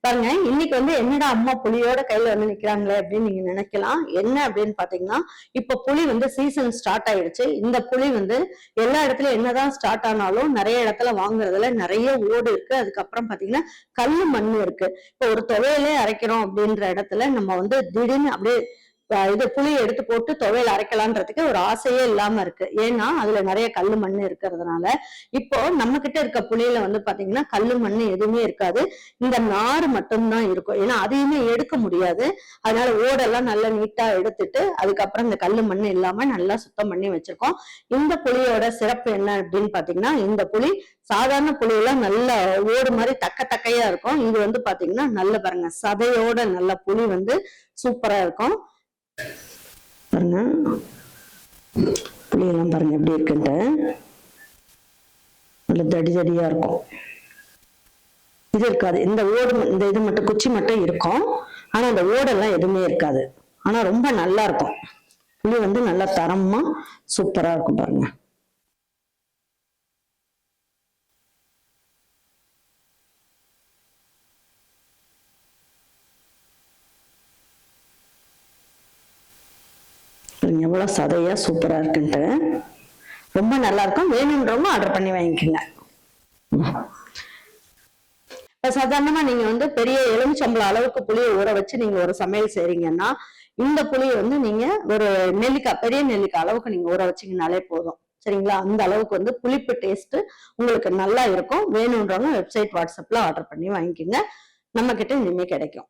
பாருங்க, இன்னைக்கு வந்து என்னடா அம்மா புலியோட கையில வந்து நிக்கிறாங்களே அப்படின்னு நீங்க நினைக்கலாம். என்ன அப்படின்னு பாத்தீங்கன்னா, இப்ப புலி வந்து சீசன் ஸ்டார்ட் ஆயிடுச்சு. இந்த புலி வந்து எல்லா இடத்துலயும் என்னதான் ஸ்டார்ட் ஆனாலும் நிறைய இடத்துல வாங்குறதுல நிறைய ஓடு இருக்கு. அதுக்கப்புறம் பாத்தீங்கன்னா கல்லு மண் இருக்கு. இப்ப ஒரு துவையலே அரைக்கிறோம் அப்படின்ற இடத்துல நம்ம வந்து திடீர்னு அப்படியே இது புளியை எடுத்து போட்டு துவையல் அரைக்கலான்றதுக்கு ஒரு ஆசையே இல்லாம இருக்கு. ஏன்னா அதுல நிறைய கல்லு மண் இருக்கிறதுனால. இப்போ நம்ம கிட்ட இருக்க புளியில வந்து பாத்தீங்கன்னா கல்லு மண் எதுவுமே இருக்காது. இந்த நார் மட்டும்தான் இருக்கும். ஏன்னா அதையுமே எடுக்க முடியாது. அதனால ஓடெல்லாம் நல்லா நீட்டா எடுத்துட்டு அதுக்கப்புறம் இந்த கல்லு மண் இல்லாம நல்லா சுத்தம் பண்ணி வச்சிருக்கோம். இந்த புளியோட சிறப்பு என்ன அப்படின்னு பாத்தீங்கன்னா, இந்த புளி சாதாரண புளியெல்லாம் நல்ல ஓடு மாதிரி தக்கையா இருக்கும். இது வந்து பாத்தீங்கன்னா நல்ல பாருங்க சதையோட நல்ல புளி வந்து சூப்பரா இருக்கும். பாருங்க புளியெல்லாம் பாருங்க எப்படி இருக்குன்ட்டு நல்ல தடியா இருக்கும். இது இருக்காது. இந்த ஓடு இந்த இது மட்டும் குச்சி மட்டும் இருக்கும். ஆனா அந்த ஓடெல்லாம் எதுவுமே இருக்காது. ஆனா ரொம்ப நல்லா இருக்கும். புளி வந்து நல்லா தரமா சூப்பரா இருக்கும் பாருங்க. எவ்வளவு சதையா சூப்பரா இருக்குன்ட்டு ரொம்ப நல்லா இருக்கும். வேணும்ன்றவங்க ஆர்டர் பண்ணி வாங்கிக்கோங்க. சாதாரணமா நீங்க வந்து பெரிய எலுமிச்சம்பழம் அளவுக்கு புளியை ஊற வச்சு நீங்க ஒரு சமையல் செய்றீங்கன்னா, இந்த புளியை வந்து நீங்க ஒரு நெல்லிக்காய் பெரிய நெல்லிக்காய் அளவுக்கு நீங்க ஊற வச்சீங்கனாலே போதும். சரிங்களா? அந்த அளவுக்கு வந்து புளிப்பு டேஸ்ட் உங்களுக்கு நல்லா இருக்கும். வேணும்ன்றவங்க வெப்சைட் வாட்ஸ்அப்ல ஆர்டர் பண்ணி வாங்கிக்கோங்க. நம்ம கிட்ட இனிமே கிடைக்கும்.